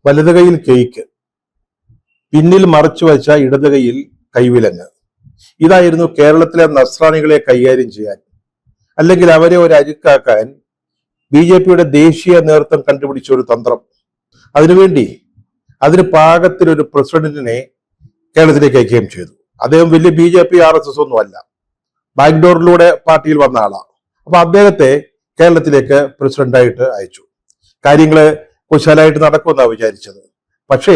വലത് കൈയിൽ കേക്ക്, പിന്നിൽ മറച്ചു വച്ച ഇടത് കൈയിൽ കൈവിലങ്ങ്. ഇതായിരുന്നു കേരളത്തിലെ നസ്രാണികളെ കൈകാര്യം ചെയ്യാൻ, അല്ലെങ്കിൽ അവരെ ഒരു അരുക്കാക്കാൻ BJP-യുടെ ദേശീയ നേതൃത്വം കണ്ടുപിടിച്ച ഒരു തന്ത്രം. അതിനുവേണ്ടി അതിന് പാകത്തിലൊരു പ്രസിഡന്റിനെ കേരളത്തിലേക്ക് അയക്കുകയും ചെയ്തു. അദ്ദേഹം വലിയ BJP RSS ഒന്നും അല്ല, ബാക്ക്ഡോറിലൂടെ പാർട്ടിയിൽ വന്ന ആളാണ്. അപ്പൊ അദ്ദേഹത്തെ കേരളത്തിലേക്ക് പ്രസിഡന്റായിട്ട് അയച്ചു. കാര്യങ്ങള് കുശാലായിട്ട് നടക്കുമെന്നാണ് വിചാരിച്ചത്. പക്ഷേ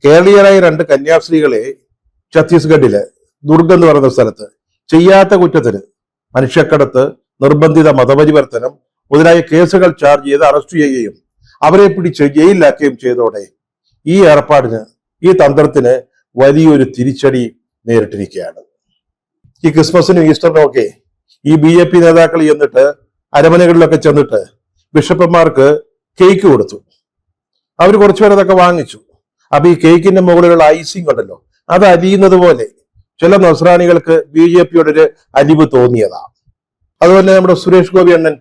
കേരളീയരായ 2 കന്യാസ്ത്രീകളെ ഛത്തീസ്ഗഡില് ദുർഗ് എന്ന് പറയുന്ന സ്ഥലത്ത് ചെയ്യാത്ത കുറ്റത്തിന് മനുഷ്യക്കടത്ത്, നിർബന്ധിത മതപരിവർത്തനം മുതലായ കേസുകൾ ചാർജ് ചെയ്ത് അറസ്റ്റ് ചെയ്യുകയും അവരെ പിടിച്ച് ജയിലിലാക്കുകയും ചെയ്തതോടെ ഈ ഏർപ്പാടിന്, ഈ തന്ത്രത്തിന് വലിയൊരു തിരിച്ചടി നേരിട്ടിരിക്കുകയാണ്. ഈ ക്രിസ്മസിനും ഈസ്റ്ററിനും ഒക്കെ ഈ BJP നേതാക്കൾ ചെന്നിട്ട് അരമനകളിലൊക്കെ ചെന്നിട്ട് ബിഷപ്പന്മാർക്ക് കേക്ക് കൊടുത്തു. അവർ കുറച്ചുപേർ അതൊക്കെ വാങ്ങിച്ചു. അപ്പൊ ഈ കേക്കിന്റെ മുകളിലുള്ള ഐസിങ് ഉണ്ടല്ലോ, അത് അലിയുന്നത് പോലെ ചില നസ്രാണികൾക്ക് BJP-യോട് ഒരു അലിവ് തോന്നിയതാ. അതുപോലെ നമ്മുടെ സുരേഷ് ഗോപി അണ്ണൻ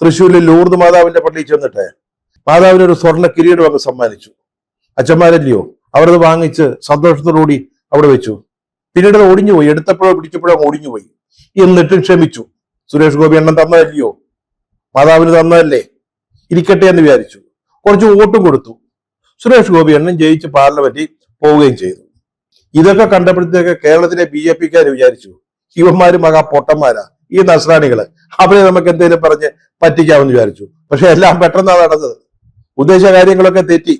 തൃശ്ശൂരിൽ ലൂർദ് മാതാവിന്റെ പള്ളിയിൽ ചെന്നിട്ട് മാതാവിന് ഒരു സ്വർണ്ണ കിരീടം അങ്ങ് സമ്മാനിച്ചു. അച്ഛന്മാരല്ലയോ, അവരത് വാങ്ങിച്ച് സന്തോഷത്തോടുകൂടി അവിടെ വെച്ചു. പിന്നീട് അത് ഒടിഞ്ഞുപോയി, എടുത്തപ്പോഴോ പിടിച്ചപ്പോഴോ ഒടിഞ്ഞുപോയി. എന്നിട്ട് ക്ഷമിച്ചു. സുരേഷ് ഗോപി അണ്ണൻ തന്നതല്ലയോ, മാതാവിന് തന്നതല്ലേ, ഇരിക്കട്ടെ എന്ന് വിചാരിച്ചു. കുറച്ച് വോട്ടും കൊടുത്തു. സുരേഷ് ഗോപി അണ്ണൻ ജയിച്ച് പാർലമെന്റിൽ പോവുകയും ചെയ്തു. ഇതൊക്കെ കണ്ടപ്പോഴത്തേക്ക് കേരളത്തിലെ BJP-ക്കാർ വിചാരിച്ചു, ശിവന്മാര് മഹാ പൊട്ടന്മാരാ ഈ നസ്രാണികള്, അവരെ നമുക്ക് എന്തെങ്കിലും പറഞ്ഞ് പറ്റിക്കാമെന്ന് വിചാരിച്ചു. പക്ഷെ എല്ലാം പെട്ടെന്നാണ് നടന്നത്. ഉദ്ദേശ കാര്യങ്ങളൊക്കെ തെറ്റി.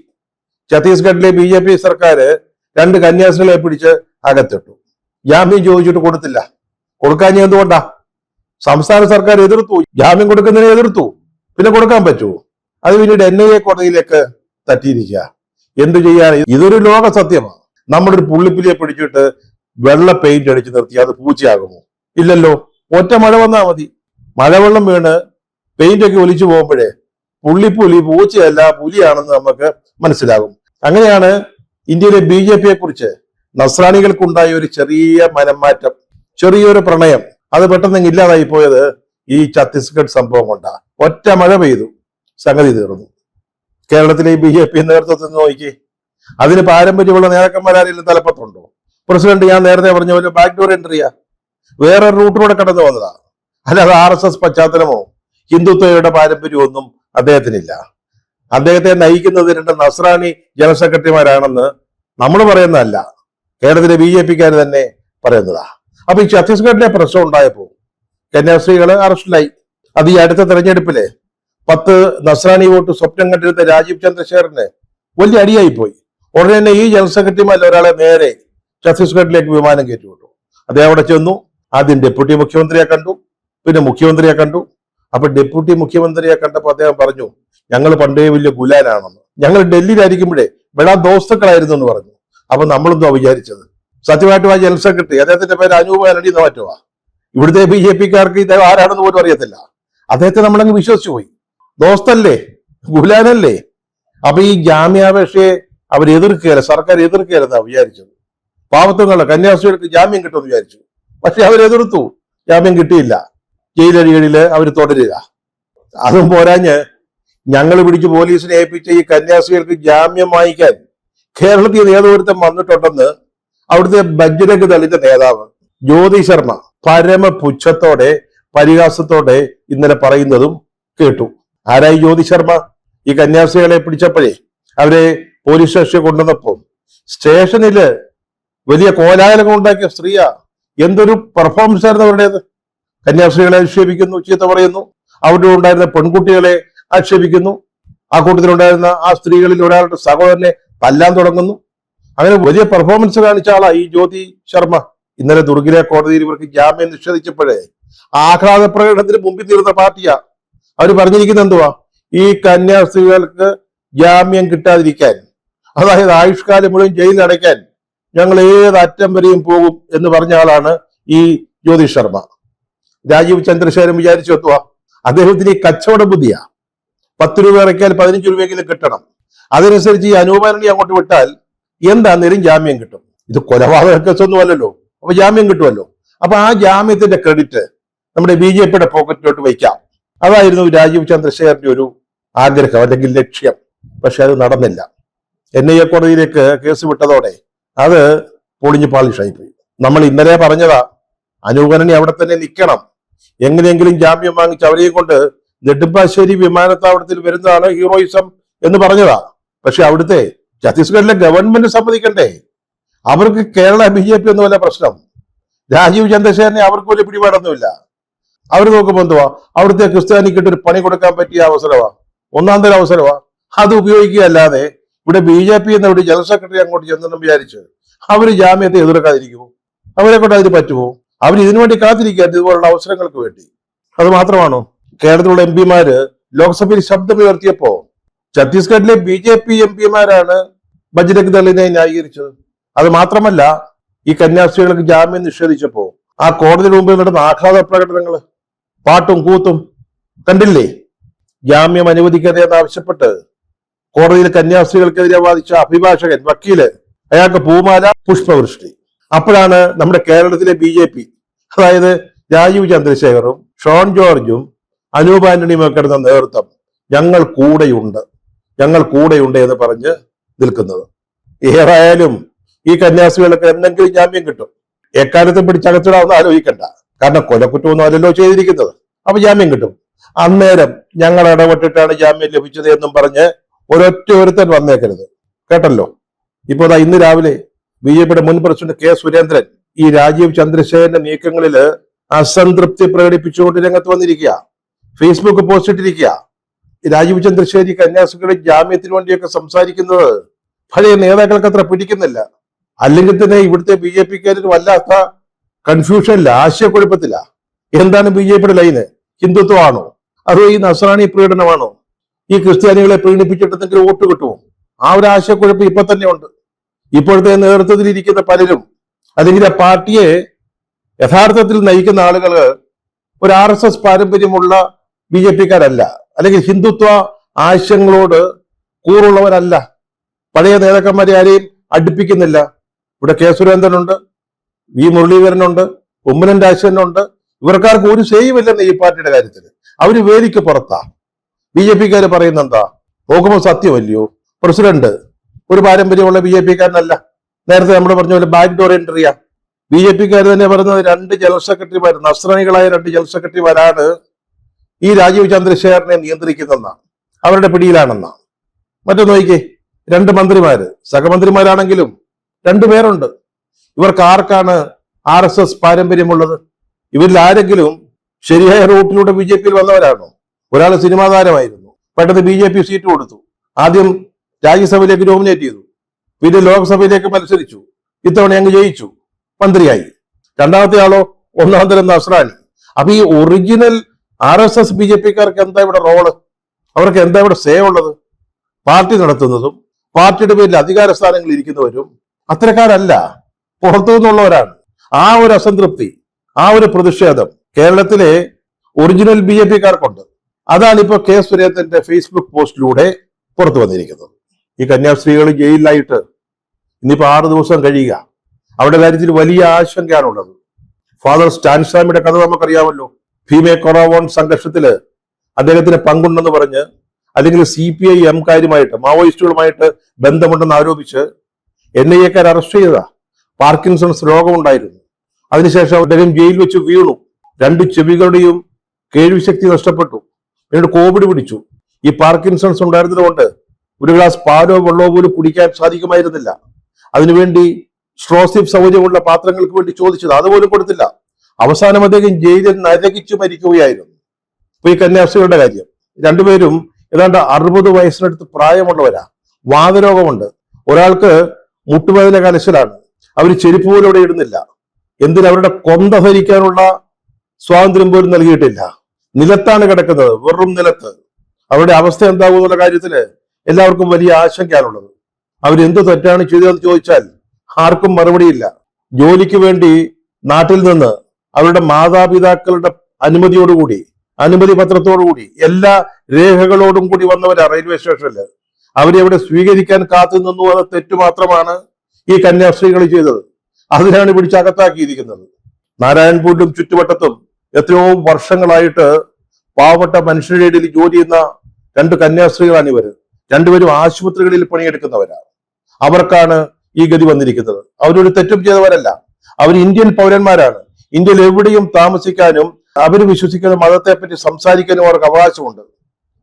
ഛത്തീസ്ഗഡിലെ BJP സർക്കാർ 2 കന്യാസ്ത്രീകളെ പിടിച്ച് അകത്തിട്ടു. ജാമ്യം ചോദിച്ചിട്ട് കൊടുത്തില്ല. കൊടുക്കാൻ എന്തുകൊണ്ടാ? സംസ്ഥാന സർക്കാർ എതിർത്തു, ജാമ്യം കൊടുക്കുന്നതിനെ എതിർത്തു. പിന്നെ കൊടുക്കാൻ പറ്റുമോ? അത് പിന്നീട് NIA കോടതിയിലേക്ക് തട്ടിയിരിക്കുക. എന്തു ചെയ്യാൻ? ഇതൊരു ലോക സത്യമാണ്. നമ്മളൊരു പുള്ളിപ്പുലിയെ പിടിച്ചിട്ട് വെള്ള പെയിന്റ് അടിച്ച് നിർത്തി അത് പൂച്ചയാകുമോ? ഇല്ലല്ലോ. ഒറ്റ മഴ വന്നാൽ മതി, മഴവെള്ളം വീണ് പെയിന്റ് ഒക്കെ ഒലിച്ചു പോകുമ്പോഴേ പുള്ളിപ്പുലി പൂച്ചയല്ല പുലിയാണെന്ന് നമുക്ക് മനസ്സിലാകും. അങ്ങനെയാണ് ഇന്ത്യയിലെ BJP-യെ കുറിച്ച് നസ്രാണികൾക്കുണ്ടായ ഒരു ചെറിയ മനംമാറ്റം, ചെറിയൊരു പ്രണയം, അത് പെട്ടെന്ന് ഇല്ലാതായി പോയത് ഈ ഛത്തീസ്ഗഡ് സംഭവം കൊണ്ടാ. ഒറ്റ മഴ പെയ്തു, സംഗതി തീർന്നു. കേരളത്തിലെ BJP നേതൃത്വത്തിൽ നോക്കി, അതിന് പാരമ്പര്യമുള്ള നേതാക്കന്മാരാരെങ്കിലും തലപ്പത്തുണ്ടോ? പ്രസിഡന്റ് ഞാൻ നേരത്തെ പറഞ്ഞ പോലെ ബാക്ക്ഡോർ എൻട്രിയാ, വേറെ റൂട്ടിലൂടെ കടന്നു വന്നതാ. അല്ലാതെ RSS പശ്ചാത്തലമോ ഹിന്ദുത്വയുടെ പാരമ്പര്യമൊന്നും അദ്ദേഹത്തിനില്ല. അദ്ദേഹത്തെ നയിക്കുന്നത് 2 നസ്രാണി ജനറൽ സെക്രട്ടറിമാരാണെന്ന് നമ്മൾ പറയുന്നതല്ല, കേരളത്തിലെ BJP-ക്കാർ തന്നെ പറയുന്നതാ. അപ്പൊ ഈ ഛത്തീസ്ഗഡിലെ പ്രശ്നം ഉണ്ടായപ്പോ കന്യാസ്ത്രീകള് അറസ്റ്റിലായി. അത് ഈ അടുത്ത തെരഞ്ഞെടുപ്പില് 10 നസ്രാണി വോട്ട് സ്വപ്നം കണ്ടിരുന്ന രാജീവ് ചന്ദ്രശേഖറിന് വലിയ അടിയായി പോയി. ഉടനെ തന്നെ ഈ ജനറൽ സെക്രട്ടറിമാരിൽ ഒരാളെ നേരെ ഛത്തീസ്ഗഡിലേക്ക് വിമാനം കയറ്റിവിട്ടു. അദ്ദേഹം അവിടെ ചെന്നു. ആദ്യം ഡെപ്യൂട്ടി മുഖ്യമന്ത്രിയെ കണ്ടു, പിന്നെ മുഖ്യമന്ത്രിയെ കണ്ടു. അപ്പൊ ഡെപ്യൂട്ടി മുഖ്യമന്ത്രിയെ കണ്ടപ്പോൾ അദ്ദേഹം പറഞ്ഞു, ഞങ്ങൾ പണ്ടേ വലിയ ഗുലാനാണെന്ന്, ഞങ്ങൾ ഡൽഹിയിലായിരിക്കുമ്പോഴേ ബെടാ ദോസ്തുക്കളായിരുന്നു എന്ന് പറഞ്ഞു. അപ്പൊ നമ്മളെന്തോ വിചാരിച്ചത്? സത്യമായിട്ടും ആ ജനറൽ സെക്രട്ടറി, അദ്ദേഹത്തിന്റെ പേര് അനൂപ് അലടി എന്ന് മാറ്റുവാ. ഇവിടുത്തെ BJP-ക്കാർക്ക് ഇദ്ദേഹം ആരാണെന്ന് പോലും അറിയത്തില്ല. അദ്ദേഹത്തെ നമ്മളങ്ങ് വിശ്വസിച്ചു പോയി. ദോസ്തല്ലേ, ഗുലാനല്ലേ. അപ്പൊ ഈ ജാമ്യാപേക്ഷയെ അവർ എതിർക്കുകയല്ല, സർക്കാർ എതിർക്കുകയല്ലെന്നാ വിചാരിച്ചത്. പാവത്തുങ്ങളെ കന്യാസ്ത്രീകൾക്ക് ജാമ്യം കിട്ടുമെന്ന് വിചാരിച്ചു. പക്ഷെ അവരെതിർത്തു, ജാമ്യം കിട്ടിയില്ല. ജയിലഴികളില് അവർ തുടരുക. അതും പോരാഞ്ഞ് ഞങ്ങൾ പിടിച്ച് പോലീസിനെ ഏൽപ്പിച്ച ഈ കന്യാസ്ത്രീകൾക്ക് ജാമ്യം വാങ്ങിക്കാൻ കേരളത്തിൽ നേതൃത്വം വന്നിട്ടുണ്ടെന്ന് അവിടുത്തെ ബജ്രംഗ് ദളിന്റെ നേതാവ് ജ്യോതി ശർമ്മ പരമപുച്ഛത്തോടെ പരിഹാസത്തോടെ ഇന്നലെ പറയുന്നതും കേട്ടു. ആരായി ജ്യോതി ശർമ്മ? ഈ കന്യാസ്ത്രീകളെ പിടിച്ചപ്പോഴേ അവരെ പോലീസ് സ്റ്റേഷനിൽ കൊണ്ടുവന്നപ്പോ സ്റ്റേഷനില് വലിയ കോലാഹലങ്ങൾ ഉണ്ടാക്കിയ സ്ത്രീയാ. എന്തൊരു പെർഫോമൻസ് ആയിരുന്നു അവരുടേത്. കന്യാസ്ത്രീകളെ ആക്ഷേപിക്കുന്നു, ചീത്ത പറയുന്നു. അവിടെ ഉണ്ടായിരുന്ന പെൺകുട്ടികളെ ആക്ഷേപിക്കുന്നു. ആ കൂട്ടത്തിലുണ്ടായിരുന്ന ആ സ്ത്രീകളിൽ ഒരാളുടെ സഹോദരനെ തല്ലാൻ തുടങ്ങുന്നു. അങ്ങനെ വലിയ പെർഫോമൻസ് കാണിച്ച ആളാ ഈ ജ്യോതി ശർമ്മ. ഇന്നലെ ദുർഗിലെ കോടതിയിൽ ഇവർക്ക് ജാമ്യം നിഷേധിച്ചപ്പോഴേ ആഹ്ലാദ പ്രകടനത്തിന് മുമ്പിൽ തീർന്ന പാർട്ടിയാ. അവർ പറഞ്ഞിരിക്കുന്നത് എന്തുവാ? ഈ കന്യാസ്ത്രീകൾക്ക് ജാമ്യം കിട്ടാതിരിക്കാൻ, അതായത് ആയുഷ്കാലം മുഴുവൻ ജയിലിൽ അടയ്ക്കാൻ ഞങ്ങൾ ഏത് അറ്റം വരെയും പോകും എന്ന് പറഞ്ഞ ആളാണ് ഈ ജ്യോതി ശർമ്മ. രാജീവ് ചന്ദ്രശേഖരൻ വിചാരിച്ചു എത്തുക, അദ്ദേഹത്തിന് ഈ കച്ചവട ബുദ്ധിയാ. 10 രൂപ ഇറക്കിയാൽ 15 രൂപയെങ്കിലും കിട്ടണം. അതനുസരിച്ച് ഈ അനൂപാരണി അങ്ങോട്ട് വിട്ടാൽ എന്താന്നേലും ജാമ്യം കിട്ടും. ഇത് കൊലപാതക കേസൊന്നും അല്ലല്ലോ, അപ്പൊ ജാമ്യം കിട്ടുമല്ലോ. അപ്പൊ ആ ജാമ്യത്തിന്റെ ക്രെഡിറ്റ് നമ്മുടെ BJP-യുടെ പോക്കറ്റിലോട്ട് വയ്ക്കാം. അതായിരുന്നു രാജീവ് ചന്ദ്രശേഖരന്റെ ഒരു ആഗ്രഹം അല്ലെങ്കിൽ ലക്ഷ്യം. പക്ഷെ അത് നടന്നില്ല. NIA കോടതിയിലേക്ക് കേസ് വിട്ടതോടെ അത് പൊളിഞ്ഞ് പാളിഷായി പോയി. നമ്മൾ ഇന്നലെ പറഞ്ഞതാ അനൂപ് അവിടെ തന്നെ നിൽക്കണം, എങ്ങനെയെങ്കിലും ജാമ്യം വാങ്ങിച്ച് അവരെയും കൊണ്ട് നെടുമ്പാശ്ശേരി വിമാനത്താവളത്തിൽ വരുന്നതാണ് ഹീറോയിസം എന്ന് പറഞ്ഞതാ. പക്ഷെ അവിടുത്തെ ഛത്തീസ്ഗഡിലെ ഗവൺമെന്റ് സമ്മതിക്കണ്ടേ? അവർക്ക് കേരള BJP ഒന്നുമല്ല പ്രശ്നം. രാജീവ് ചന്ദ്രശേഖരനെ അവർക്ക് വലിയ പിടിപാടൊന്നുമില്ല. അവർ നോക്കുമ്പോൾ എന്തുവാ, അവിടുത്തെ ക്രിസ്ത്യാനിക്കിട്ട് ഒരു പണി കൊടുക്കാൻ പറ്റിയ അവസരമാ, ഒന്നാം തരം അവസരമാ. അത് ഉപയോഗിക്കുക അല്ലാതെ ഇവിടെ BJP എന്ന ഒരു ജനറൽ സെക്രട്ടറി അങ്ങോട്ട് ചെന്നെന്നും വിചാരിച്ച് അവര് ജാമ്യത്തെ എതിർക്കാതിരിക്കുമോ? അവരെ കൊണ്ട് അതിന് പറ്റുമോ? അവർ ഇതിനു വേണ്ടി കാത്തിരിക്കുക ഇതുപോലുള്ള അവസരങ്ങൾക്ക് വേണ്ടി. അത് മാത്രമാണോ, കേരളത്തിലുള്ള MP ലോക്സഭയിൽ ശബ്ദമുയർത്തിയപ്പോ ഛത്തീസ്ഗഡിലെ BJP MP ബജ്രംഗ് ദളിനെ ന്യായീകരിച്ചത്. അത് മാത്രമല്ല, ഈ കന്യാസ്ത്രീകൾക്ക് ജാമ്യം നിഷേധിച്ചപ്പോ ആ കോടതിയുടെ മുമ്പിൽ നടന്ന ആഹ്ലാദ പ്രകടനങ്ങള്, പാട്ടും കൂത്തും കണ്ടില്ലേ? ജാമ്യം അനുവദിക്കരുത് എന്നാവശ്യപ്പെട്ട് കോടതിയിൽ കന്യാസ്ത്രീകൾക്കെതിരെ വാദിച്ച അഭിഭാഷകൻ, വക്കീല്, അയാൾക്ക് പൂമാല, പുഷ്പവൃഷ്ടി. അപ്പോഴാണ് നമ്മുടെ കേരളത്തിലെ BJP, അതായത് രാജീവ് ചന്ദ്രശേഖറും ഷോൺ ജോർജും അനൂപ് ആന്റണിയും ഒക്കെ കിടന്ന നേതൃത്വം ഞങ്ങൾ കൂടെയുണ്ട് എന്ന് പറഞ്ഞ് നിൽക്കുന്നത്. ഏതായാലും ഈ കന്യാസ്ത്രീകൾക്ക് എന്തെങ്കിലും ജാമ്യം കിട്ടും. എക്കാലത്തും പിടിച്ചകത്തിടാവുന്ന ആലോചിക്കണ്ട, കാരണം കൊലക്കുറ്റമൊന്നും അല്ലല്ലോ ചെയ്തിരിക്കുന്നത്. അപ്പൊ ജാമ്യം കിട്ടും. അന്നേരം ഞങ്ങൾ ഇടപെട്ടിട്ടാണ് ജാമ്യം ലഭിച്ചത് എന്നും പറഞ്ഞ് ഒരുത്തൻ വന്നേക്കരുത്, കേട്ടല്ലോ. ഇപ്പോ ഇന്ന് രാവിലെ BJPയുടെ മുൻ പ്രസിഡന്റ് K. സുരേന്ദ്രൻ ഈ രാജീവ് ചന്ദ്രശേഖരന്റെ നീക്കങ്ങളിൽ അസംതൃപ്തി പ്രകടിപ്പിച്ചുകൊണ്ട് രംഗത്ത് വന്നിരിക്കുക, ഫേസ്ബുക്ക് പോസ്റ്റ് ഇട്ടിരിക്കുക. രാജീവ് ചന്ദ്രശേഖരൻ കന്യാസ്ത്രീകളുടെ ജാമ്യത്തിന് വേണ്ടിയൊക്കെ സംസാരിക്കുന്നത് പഴയ നേതാക്കൾക്ക് അത്ര പിടിക്കുന്നില്ല. അല്ലെങ്കിൽ തന്നെ ഇവിടുത്തെ BJPക്കാരൊരു വല്ലാത്ത കൺഫ്യൂഷനില്ല, ആശയക്കുഴപ്പത്തില്ല. എന്താണ് BJPയുടെ ലൈന്? ഹിന്ദുത്വമാണോ, അതോ ഈ നസ്രാണി പ്രീണനമാണോ? ഈ ക്രിസ്ത്യാനികളെ പ്രീണിപ്പിച്ചിട്ടെന്തെങ്കിലും വോട്ട് കിട്ടുമോ? ആ ഒരു ആശയക്കുഴപ്പം ഇപ്പൊ തന്നെ ഉണ്ട്. ഇപ്പോഴത്തെ നേതൃത്വത്തിൽ ഇരിക്കുന്ന പലരും, അല്ലെങ്കിൽ ആ പാർട്ടിയെ യഥാർത്ഥത്തിൽ നയിക്കുന്ന ആളുകൾ ഒരു RSS പാരമ്പര്യമുള്ള BJPക്കാരല്ല, അല്ലെങ്കിൽ ഹിന്ദുത്വ ആശയങ്ങളോട് കൂറുള്ളവരല്ല. പഴയ നേതാക്കന്മാരെ ആരെയും അടുപ്പിക്കുന്നില്ല. ഇവിടെ K. സുരേന്ദ്രനുണ്ട്, V. മുരളീധരനുണ്ട്, ഉമ്മനം രാജശേഖരനുണ്ട്. ഇവർക്കാർക്ക് ഒരു സേയുമില്ലെന്ന് ഈ പാർട്ടിയുടെ കാര്യത്തിൽ. അവര് വേദിക്ക് പുറത്താ. BJPക്കാര് പറയുന്ന എന്താ നോക്കുമ്പോൾ സത്യമല്ലയോ? പ്രസിഡന്റ് ഒരു പാരമ്പര്യമുള്ള BJPക്കാരനല്ല. നേരത്തെ നമ്മൾ പറഞ്ഞ പോലെ ബാക്ക് ഡോർ എൻട്രിയാ. BJPക്കാർ തന്നെ പറയുന്നത് 2 ജനറൽ സെക്രട്ടറിമാർ, നസ്രാണികളായ 2 ജനറൽ സെക്രട്ടറിമാരാണ് ഈ രാജീവ് ചന്ദ്രശേഖരനെ നിയന്ത്രിക്കുന്നതെന്നാണ്, അവരുടെ പിടിയിലാണെന്നാണ്. മറ്റൊന്ന് നോക്കിക്കേ, 2 മന്ത്രിമാര്, സഹമന്ത്രിമാരാണെങ്കിലും 2 പേരുണ്ട്. ഇവർക്ക് ആർക്കാണ് RSS പാരമ്പര്യമുള്ളത്? ഇവരിൽ ആരെങ്കിലും ശരിയായ റൂട്ടിലൂടെ BJPയിൽ വന്നവരാണോ? ഒരാൾ സിനിമാ താരമായിരുന്നു, പെട്ടെന്ന് BJP സീറ്റ് കൊടുത്തു. ആദ്യം രാജ്യസഭയിലേക്ക് നോമിനേറ്റ് ചെയ്തു, പിന്നെ ലോക്സഭയിലേക്ക് മത്സരിച്ചു. ഇത്തവണ അങ്ങ് ജയിച്ചു, മന്ത്രിയായി. രണ്ടാമത്തെ ആളോ ഒന്നാം തരം നസ്രാണി. അപ്പൊ ഈ ഒറിജിനൽ RSS BJPക്കാർക്ക് എന്താ ഇവിടെ റോള്? അവർക്ക് എന്താ ഇവിടെ സേ ഉള്ളത്? പാർട്ടി നടത്തുന്നതും പാർട്ടിയുടെ പേരിൽ അധികാര സ്ഥാനങ്ങളിൽ ഇരിക്കുന്നവരും അത്തരക്കാരല്ല, പുറത്തു നിന്നുള്ളവരാണ്. ആ ഒരു അസംതൃപ്തി, ആ ഒരു പ്രതിഷേധം കേരളത്തിലെ ഒറിജിനൽ BJPക്കാർക്കുണ്ട്. അതാണ് ഇപ്പൊ K. സുരേന്ദ്രന്റെ ഫേസ്ബുക്ക് പോസ്റ്റിലൂടെ പുറത്തു വന്നിരിക്കുന്നത്. ഈ കന്യാസ്ത്രീകൾ ജയിലിലായിട്ട് ഇനിയിപ്പോ 6 ദിവസം കഴിയുക. അവരുടെ കാര്യത്തിൽ വലിയ ആശങ്കയാണുള്ളത്. ഫാദർ സ്റ്റാൻസ്വാമിയുടെ കഥ നമുക്കറിയാമല്ലോ. ഭീമേ കൊറോവോൺ സംഘർഷത്തില് അദ്ദേഹത്തിന് പങ്കുണ്ടെന്ന് പറഞ്ഞ്, അല്ലെങ്കിൽ CPI കാരുമായിട്ട്, മാവോയിസ്റ്റുകളുമായിട്ട് ബന്ധമുണ്ടെന്ന് ആരോപിച്ച് NIAക്കാർ അറസ്റ്റ് ചെയ്തതാ. പാർക്കിൻസൺസ് രോഗമുണ്ടായിരുന്നു. അതിനുശേഷം അദ്ദേഹം ജയിലിൽ വെച്ച് വീണു. 2 ചെവികളുടെയും കേൾവിശക്തി നഷ്ടപ്പെട്ടു. പിന്നീട് കോവിഡ് പിടിച്ചു. ഈ പാർക്കിൻസൺസ് ഉണ്ടായിരുന്നതുകൊണ്ട് ഒരു ഗ്ലാസ് പാലോ വെള്ളമോ പോലും കുടിക്കാൻ സാധിക്കുമായിരുന്നില്ല. അതിനുവേണ്ടി സ്ട്രോസിപ്പ് സൗകര്യമുള്ള പാത്രങ്ങൾക്ക് വേണ്ടി ചോദിച്ചത്, അതുപോലും കൊടുത്തില്ല. അവസാനം അദ്ദേഹം ജയിലിൽ നരകിച്ചു മരിക്കുകയായിരുന്നു. ഇപ്പൊ ഈ കന്യാസ്ത്രീകളുടെ കാര്യം, 2 പേരും ഏതാണ്ട് 60 വയസ്സിനടുത്ത് പ്രായമുള്ളവരാ. വാതരോഗമുണ്ട്. ഒരാൾക്ക് മുട്ടുവേദന കലശലാണ്. അവർ ചെരുപ്പ് പോലും ഇവിടെ ഇടുന്നില്ല. എന്തിനവരുടെ കൊന്ത ധരിക്കാനുള്ള സ്വാതന്ത്ര്യം പോലും നൽകിയിട്ടില്ല. നിലത്താണ് കിടക്കുന്നത്, വെറും നിലത്ത്. അവരുടെ അവസ്ഥ എന്താകും എന്നുള്ള കാര്യത്തില് എല്ലാവർക്കും വലിയ ആശങ്കയാണുള്ളത്. അവരെന്ത് തെറ്റാണ് ചെയ്തതെന്ന് ചോദിച്ചാൽ ആർക്കും മറുപടിയില്ല. ജോലിക്ക് വേണ്ടി നാട്ടിൽ നിന്ന് അവരുടെ മാതാപിതാക്കളുടെ അനുമതിയോടുകൂടി, അനുമതി പത്രത്തോടുകൂടി, എല്ലാ രേഖകളോടും കൂടി വന്നവരാ റെയിൽവേ സ്റ്റേഷനിൽ. അവരെവിടെ സ്വീകരിക്കാൻ കാത്തു നിന്നു. അത് തെറ്റു മാത്രമാണ് ഈ കന്യാസ്ത്രീകൾ ചെയ്തത്. അതിനാണ് പിടിച്ചകത്താക്കിയിരിക്കുന്നത്. നാരായൺപൂരിലും ചുറ്റുവട്ടത്തും എത്രയോ വർഷങ്ങളായിട്ട് പാവപ്പെട്ട മനുഷ്യരുടെ ഇടയിൽ ജോലി ചെയ്യുന്ന 2 കന്യാസ്ത്രീകളാണ് ഇവര്. 2 പേരും ആശുപത്രികളിൽ പണിയെടുക്കുന്നവരാണ്. അവർക്കാണ് ഈ ഗതി വന്നിരിക്കുന്നത്. അവരൊരു തെറ്റും ചെയ്തവരല്ല. അവർ ഇന്ത്യൻ പൗരന്മാരാണ്. ഇന്ത്യയിൽ എവിടെയും താമസിക്കാനും അവർ വിശ്വസിക്കുന്ന മതത്തെപ്പറ്റി സംസാരിക്കാനും അവർക്ക് അവകാശമുണ്ട്.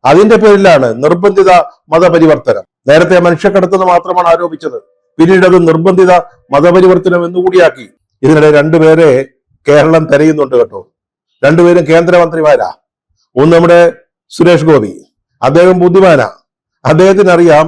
അതിന്റെ പേരിലാണ് നിർബന്ധിത മതപരിവർത്തനം. നേരത്തെ മനുഷ്യക്കടത്തെന്ന് മാത്രമാണ് ആരോപിച്ചത്, പിന്നീട് അത് നിർബന്ധിത മതപരിവർത്തനം എന്നുകൂടിയാക്കി. ഇതിനിടെ രണ്ടുപേരെ കേരളം തെരയുന്നുണ്ട് കേട്ടോ. രണ്ടുപേരും കേന്ദ്രമന്ത്രിമാരാ. ഒന്ന് നമ്മുടെ സുരേഷ് ഗോപി, അദ്ദേഹം ബുദ്ധിമാനാ. അദ്ദേഹത്തിനറിയാം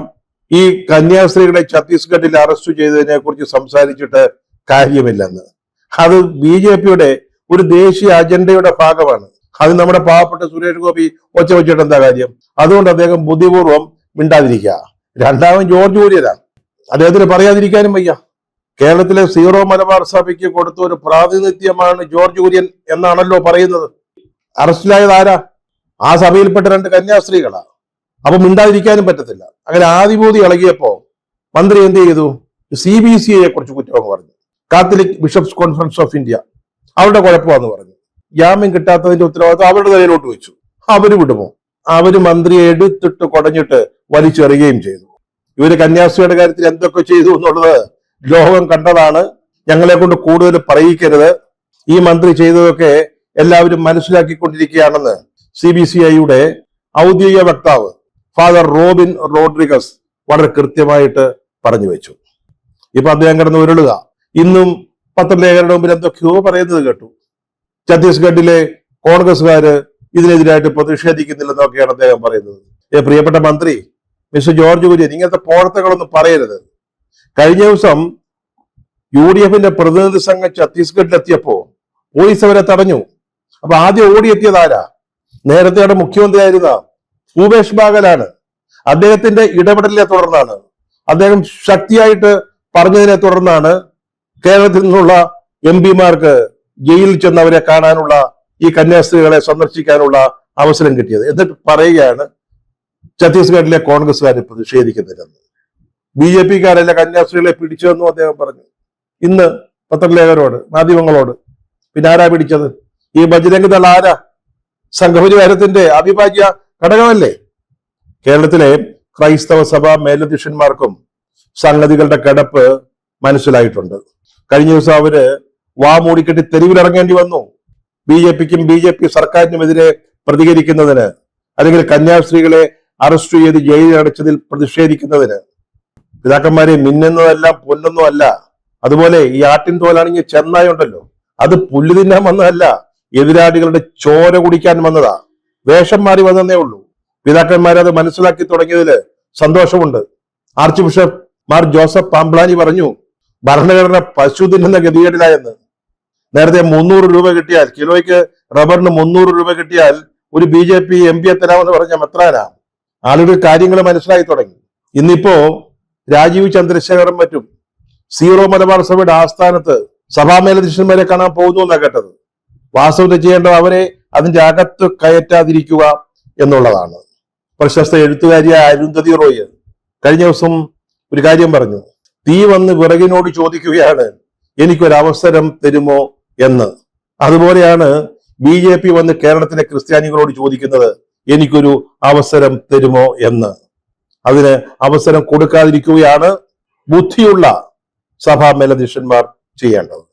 ഈ കന്യാസ്ത്രീകളെ ഛത്തീസ്ഗഡിൽ അറസ്റ്റ് ചെയ്തതിനെ കുറിച്ച് സംസാരിച്ചിട്ട് കാര്യമില്ലെന്ന്. അത് BJPയുടെ ഒരു ദേശീയ അജണ്ടയുടെ ഭാഗമാണ്. അത് നമ്മുടെ പാവപ്പെട്ട സുരേഷ് ഗോപി ഒച്ച വെച്ചിട്ട് എന്താ കാര്യം? അതുകൊണ്ട് അദ്ദേഹം ബുദ്ധിപൂർവ്വം മിണ്ടാതിരിക്കുക. രണ്ടാമൻ ജോർജ് കുര്യനാണ്. അദ്ദേഹത്തിന് പറയാതിരിക്കാനും വയ്യ. കേരളത്തിലെ സീറോ മലബാർ സഭയ്ക്ക് കൊടുത്ത ഒരു പ്രാതിനിധ്യമാണ് ജോർജ് കുര്യൻ എന്നാണല്ലോ പറയുന്നത്. അറസ്റ്റിലായത് ആരാ? ആ സഭയിൽപ്പെട്ട 2 കന്യാസ്ത്രീകളാ. അപ്പൊ മിണ്ടാതിരിക്കാനും പറ്റത്തില്ല. അങ്ങനെ ആദിഭൂതി ഇളകിയപ്പോ മന്ത്രി എന്ത് ചെയ്തു? CBCയെ കുറിച്ച് കുറ്റം പറഞ്ഞു. Catholic bishops conference of India, അവരുടെ കുഴപ്പമാണെന്ന് പറഞ്ഞു. ജാമ്യം കിട്ടാത്തതിന്റെ ഉത്തരവാദിത്വം അവരുടെ തലയിലോട്ട് വെച്ചു. അവര് വിടുമോ? അവര് മന്ത്രിയെ എടുത്തിട്ട് കുടഞ്ഞിട്ട് വലിച്ചെറിയുകയും ചെയ്തു. ഇവര് കന്യാസ്ത്രീയുടെ കാര്യത്തിൽ എന്തൊക്കെ ചെയ്തു എന്നുള്ളത് ലോകം കണ്ടതാണ്. ഞങ്ങളെ കൊണ്ട് കൂടുതൽ പറയിക്കരുത്. ഈ മന്ത്രി ചെയ്തതൊക്കെ എല്ലാവരും മനസ്സിലാക്കിക്കൊണ്ടിരിക്കുകയാണെന്ന് CBCIയുടെ ഔദ്യോഗിക വക്താവ് ഫാദർ റോബിൻ റോഡ്രിഗസ് വളരെ കൃത്യമായിട്ട് പറഞ്ഞു വെച്ചു. ഇപ്പൊ അദ്ദേഹം കിടന്ന് ഉരുളുക. ഇന്നും പത്രലേഖകരുടെ മുമ്പിൽ എന്തൊക്കെയോ പറയുന്നത് കേട്ടു. ഛത്തീസ്ഗഡിലെ കോൺഗ്രസ്സുകാര് ഇതിനെതിരായിട്ട് പ്രതിഷേധിക്കുന്നില്ലെന്നൊക്കെയാണ് അദ്ദേഹം പറയുന്നത്. പ്രിയപ്പെട്ട മന്ത്രി മിസ്റ്റർ ജോർജ് കുര്യൻ, ഇങ്ങനത്തെ പോഴത്തകളൊന്നും പറയരുത്. കഴിഞ്ഞ ദിവസം UDFന്റെ പ്രതിനിധി സംഘം ഛത്തീസ്ഗഡിലെത്തിയപ്പോ പോലീസ് അവരെ തടഞ്ഞു. അപ്പൊ ആദ്യം ഓടിയെത്തിയതാരാ? നേരത്തെ അവിടെ മുഖ്യമന്ത്രിയായിരുന്ന ഭൂപേഷ് ബാഗലാണ്. അദ്ദേഹത്തിന്റെ ഇടപെടലിനെ തുടർന്നാണ്, അദ്ദേഹം ശക്തിയായിട്ട് പറഞ്ഞതിനെ തുടർന്നാണ് കേരളത്തിൽ നിന്നുള്ള MP-മാർക്ക് ജയിലിൽ ചെന്നവരെ കാണാനുള്ള, ഈ കന്യാസ്ത്രീകളെ സന്ദർശിക്കാനുള്ള അവസരം കിട്ടിയത്. എന്നിട്ട് പറയുകയാണ് ഛത്തീസ്ഗഡിലെ കോൺഗ്രസ്സുകാർ പ്രതിഷേധിക്കുന്നില്ലെന്ന്. BJPക്കാരല്ല കന്യാസ്ത്രീകളെ പിടിച്ചതെന്നും അദ്ദേഹം പറഞ്ഞു. ഇന്ന് പത്രലേഖകരോട്, മാധ്യമങ്ങളോട് പിന്നെ ആരാ പിടിച്ചത്? ഈ ബജ്രംഗ് ദൾ ആരാ? സംഘപരിവാരത്തിന്റെ അവിഭാജ്യ ഘടകമല്ലേ? കേരളത്തിലെ ക്രൈസ്തവ സഭാ മേലധ്യക്ഷന്മാർക്കും സംഗതികളുടെ കിടപ്പ് മനസ്സിലായിട്ടുണ്ട്. കഴിഞ്ഞ ദിവസം അവര് വാ മൂടിക്കെട്ടി തെരുവിലിറങ്ങേണ്ടി വന്നു. BJPക്കും BJP സർക്കാരിനുമെതിരെ പ്രതികരിക്കുന്നതിന്, അല്ലെങ്കിൽ കന്യാസ്ത്രീകളെ അറസ്റ്റ് ചെയ്ത് ജയിലിൽ അടച്ചതിൽ പ്രതിഷേധിക്കുന്നതിന്. പിതാക്കന്മാരെ, മിന്നുന്നതെല്ലാം പൊന്നൊന്നും അല്ല. അതുപോലെ ഈ ആട്ടിൻ തോലാണെങ്കിൽ ചെന്നായുണ്ടല്ലോ, അത് പുല്ല് തിന്നാൻ വന്നതല്ല, എതിരാളികളുടെ ചോര കുടിക്കാൻ വന്നതാ. വേഷം മാറി വന്നതേ ഉള്ളൂ. പിതാക്കന്മാരത് മനസ്സിലാക്കി തുടങ്ങിയതിൽ സന്തോഷമുണ്ട്. Arch bishop Mar Joseph Pamplany പറഞ്ഞു, ഭരണഘടന പശു തിന്നുന്ന ഗതികേടിലായെന്ന്. നേരത്തെ 300 രൂപ കിട്ടിയാൽ, കിലോയ്ക്ക് റബ്ബറിന് 300 രൂപ കിട്ടിയാൽ ഒരു BJP MP തരാമെന്ന് പറഞ്ഞ മെത്രാനാ. ആളുകൾ കാര്യങ്ങൾ മനസ്സിലായി തുടങ്ങി. ഇന്നിപ്പോ രാജീവ് ചന്ദ്രശേഖറും മറ്റും സീറോ മലബാർ സഭയുടെ ആസ്ഥാനത്ത് സഭാമേലധ്യക്ഷന്മാരെ കാണാൻ പോകുന്നു എന്നാണ് കേട്ടത്. വാസ്തവത്തിൽ ചെയ്യേണ്ടത് അവരെ അതിന്റെ അകത്ത് കയറ്റാതിരിക്കുക എന്നുള്ളതാണ്. പ്രശസ്ത എഴുത്തുകാരിയായ അരുന്ധതി റോയ് കഴിഞ്ഞ ദിവസം ഒരു കാര്യം പറഞ്ഞു. തീ വന്ന് വിറകിനോട് ചോദിക്കുകയാണ്, എനിക്കൊരവസരം തരുമോ എന്ന്. അതുപോലെയാണ് BJP വന്ന് കേരളത്തിലെ ക്രിസ്ത്യാനികളോട് ചോദിക്കുന്നത്, എനിക്കൊരു അവസരം തരുമോ എന്ന്. അതിന് അവസരം കൊടുക്കാതിരിക്കുകയാണ് ബുദ്ധിയുള്ള സഭാ മേലധ്യക്ഷന്മാർ ചെയ്യേണ്ടത്.